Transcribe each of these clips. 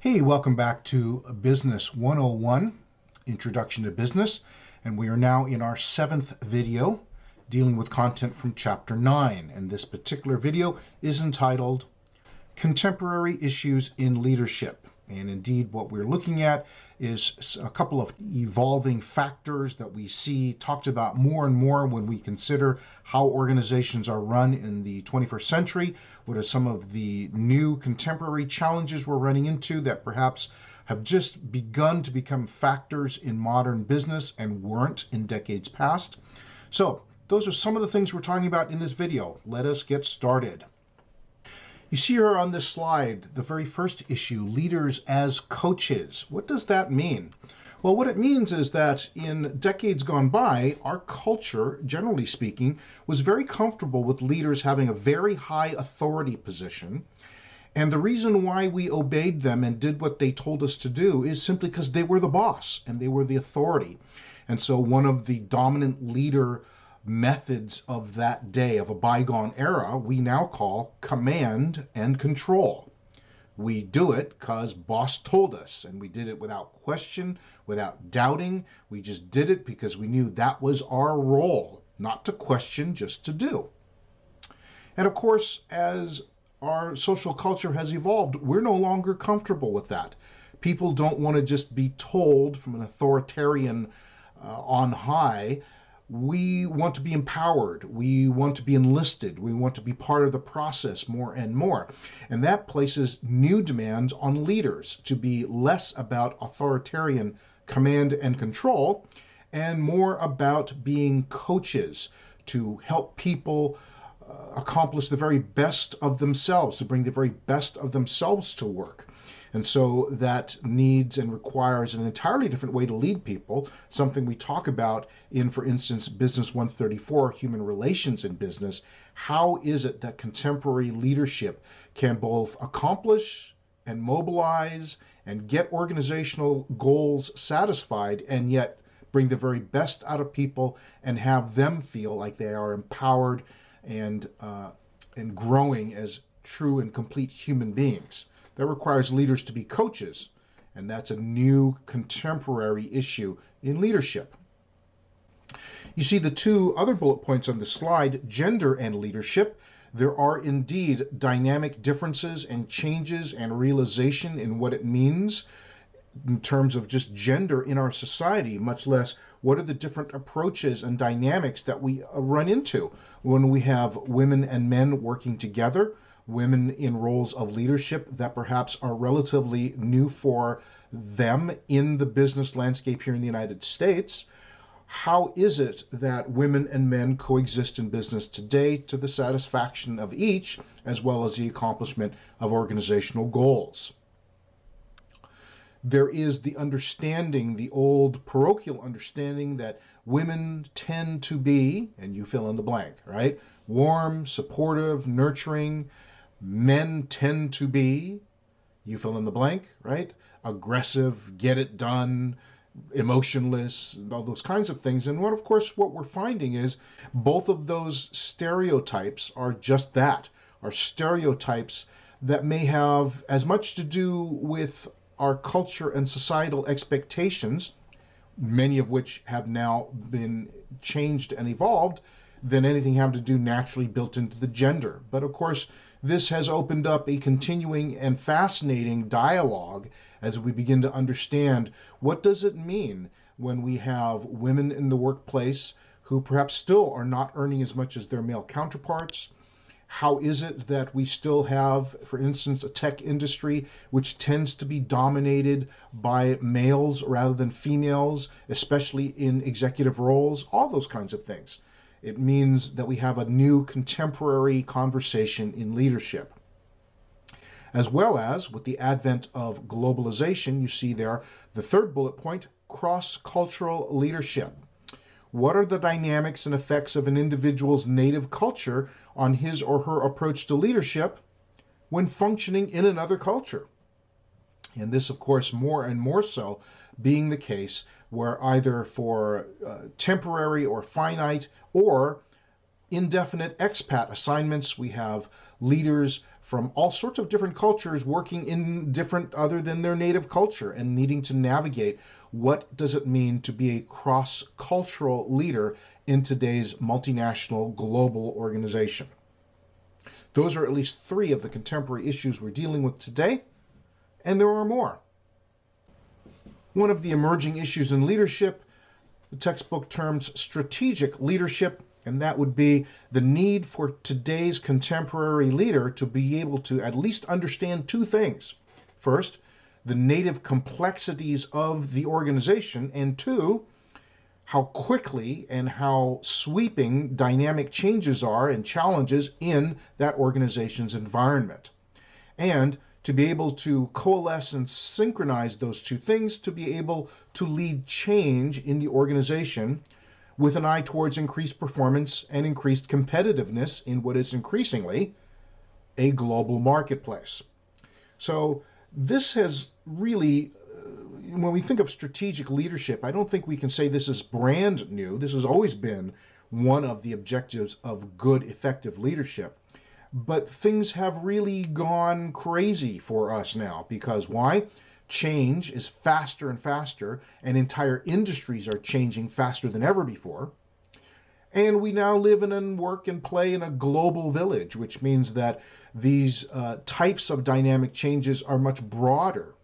Hey, welcome back to Business 101, Introduction to Business, and we are now in our 7th video dealing with content from Chapter 9, and this particular video is entitled Contemporary Issues in Leadership. And indeed, what we're looking at is a couple of evolving factors that we see talked about more and more when we consider how organizations are run in the 21st century. What are some of the new contemporary challenges we're running into that perhaps have just begun to become factors in modern business and weren't in decades past? So those are some of the things we're talking about in this video. Let us get started. You see here on this slide, the very first issue, leaders as coaches. What does that mean? Well, what it means is that in decades gone by, our culture, generally speaking, was very comfortable with leaders having a very high authority position. And the reason why we obeyed them and did what they told us to do is simply because they were the boss and they were the authority. And so one of the dominant leader methods of that day, of a bygone era, we now call command and control. We do it because boss told us, and we did it without question, without doubting. We just did it because we knew that was our role, not to question, just to do. And of course, as our social culture has evolved, we're no longer comfortable with that. People don't want to just be told from an authoritarian on high. We want to be empowered. We want to be enlisted. We want to be part of the process more and more. And that places new demands on leaders to be less about authoritarian command and control and more about being coaches to help people accomplish the very best of themselves, to bring the very best of themselves to work. And so that needs and requires an entirely different way to lead people, something we talk about in, for instance, Business 134, Human Relations in Business. How is it that contemporary leadership can both accomplish and mobilize and get organizational goals satisfied and yet bring the very best out of people and have them feel like they are empowered and growing as true and complete human beings? That requires leaders to be coaches, and that's a new contemporary issue in leadership. You see the two other bullet points on the slide, gender and leadership. There are indeed dynamic differences and changes and realization in what it means in terms of just gender in our society, much less what are the different approaches and dynamics that we run into when we have women and men working together, women in roles of leadership that perhaps are relatively new for them in the business landscape here in the United States. How is it that women and men coexist in business today to the satisfaction of each, as well as the accomplishment of organizational goals? There is the understanding, the old parochial understanding that women tend to be, and you fill in the blank, right? Warm, supportive, nurturing. Men tend to be, you fill in the blank, right? Aggressive, get it done, emotionless, all those kinds of things. And of course, what we're finding is both of those stereotypes are just that, are stereotypes that may have as much to do with our culture and societal expectations, many of which have now been changed and evolved, than anything having to do naturally built into the gender. But of course, this has opened up a continuing and fascinating dialogue as we begin to understand what does it mean when we have women in the workplace who perhaps still are not earning as much as their male counterparts. How is it that we still have, for instance, a tech industry which tends to be dominated by males rather than females, especially in executive roles, all those kinds of things. It means that we have a new contemporary conversation in leadership. As well as, with the advent of globalization, you see there the third bullet point, cross-cultural leadership. What are the dynamics and effects of an individual's native culture on his or her approach to leadership when functioning in another culture? And this, of course, more and more so being the case where either for temporary or finite or indefinite expat assignments, we have leaders from all sorts of different cultures working in different other than their native culture and needing to navigate what does it mean to be a cross-cultural leader in today's multinational global organization. Those are at least 3 of the contemporary issues we're dealing with today, and there are more. One of the emerging issues in leadership, the textbook terms strategic leadership, and that would be the need for today's contemporary leader to be able to at least understand 2 things. First, the native complexities of the organization, and 2, how quickly and how sweeping dynamic changes are and challenges in that organization's environment. And to be able to coalesce and synchronize those 2 things, to be able to lead change in the organization with an eye towards increased performance and increased competitiveness in what is increasingly a global marketplace. So this has really, when we think of strategic leadership, I don't think we can say this is brand new. This has always been one of the objectives of good, effective leadership. But things have really gone crazy for us now. Because why? Change is faster and faster, and entire industries are changing faster than ever before. And we now live in and work and play in a global village, which means that these types of dynamic changes are much broader.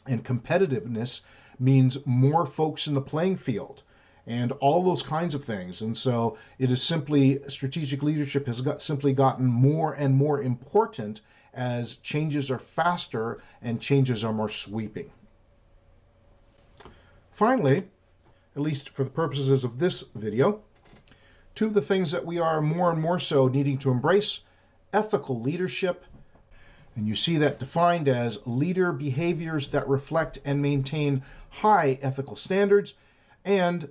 And competitiveness means more folks in the playing field and all those kinds of things. And so it is simply, strategic leadership has simply gotten more and more important as changes are faster and changes are more sweeping. Finally, at least for the purposes of this video, 2 of the things that we are more and more so needing to embrace: ethical leadership. And you see that defined as leader behaviors that reflect and maintain high ethical standards, and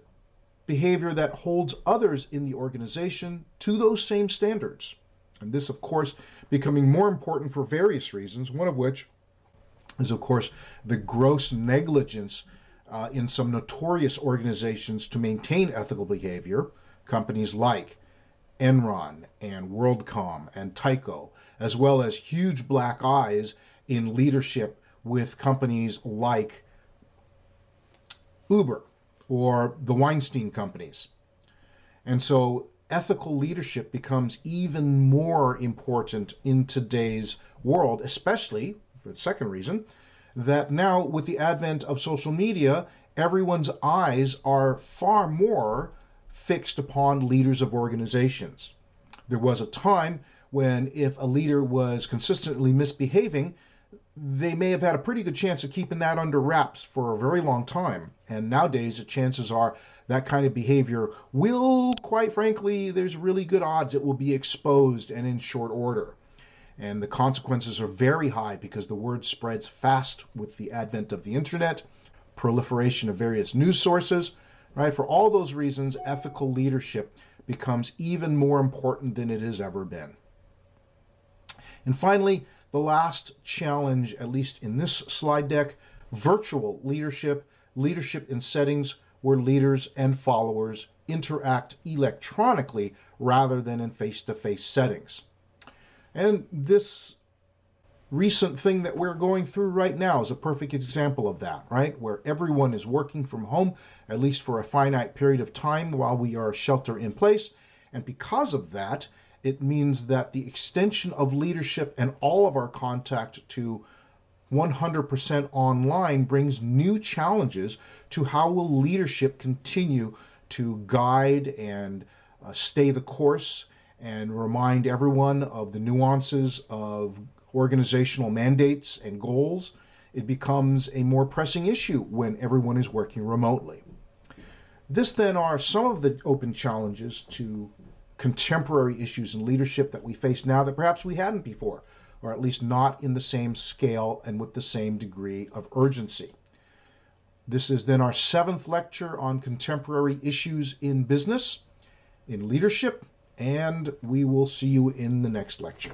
behavior that holds others in the organization to those same standards. And this, of course, becoming more important for various reasons, one of which is, of course, the gross negligence in some notorious organizations to maintain ethical behavior, companies like Enron and WorldCom and Tyco, as well as huge black eyes in leadership with companies like Uber or the Weinstein companies. And so ethical leadership becomes even more important in today's world, especially, for the second reason, that now with the advent of social media, everyone's eyes are far more fixed upon leaders of organizations. There was a time when if a leader was consistently misbehaving, they may have had a pretty good chance of keeping that under wraps for a very long time. And nowadays, the chances are that kind of behavior will, quite frankly, there's really good odds it will be exposed and in short order. And the consequences are very high because the word spreads fast with the advent of the internet, proliferation of various news sources, right? For all those reasons, ethical leadership becomes even more important than it has ever been. And finally, the last challenge, at least in this slide deck, virtual leadership, leadership in settings where leaders and followers interact electronically rather than in face-to-face settings. And this recent thing that we're going through right now is a perfect example of that, right? Where everyone is working from home, at least for a finite period of time while we are shelter in place. And because of that, it means that the extension of leadership and all of our contact to 100% online brings new challenges to how will leadership continue to guide and stay the course and remind everyone of the nuances of organizational mandates and goals. It becomes a more pressing issue when everyone is working remotely. This then are some of the open challenges to contemporary issues in leadership that we face now that perhaps we hadn't before, or at least not in the same scale and with the same degree of urgency. This is then our 7th lecture on contemporary issues in business, in leadership, and we will see you in the next lecture.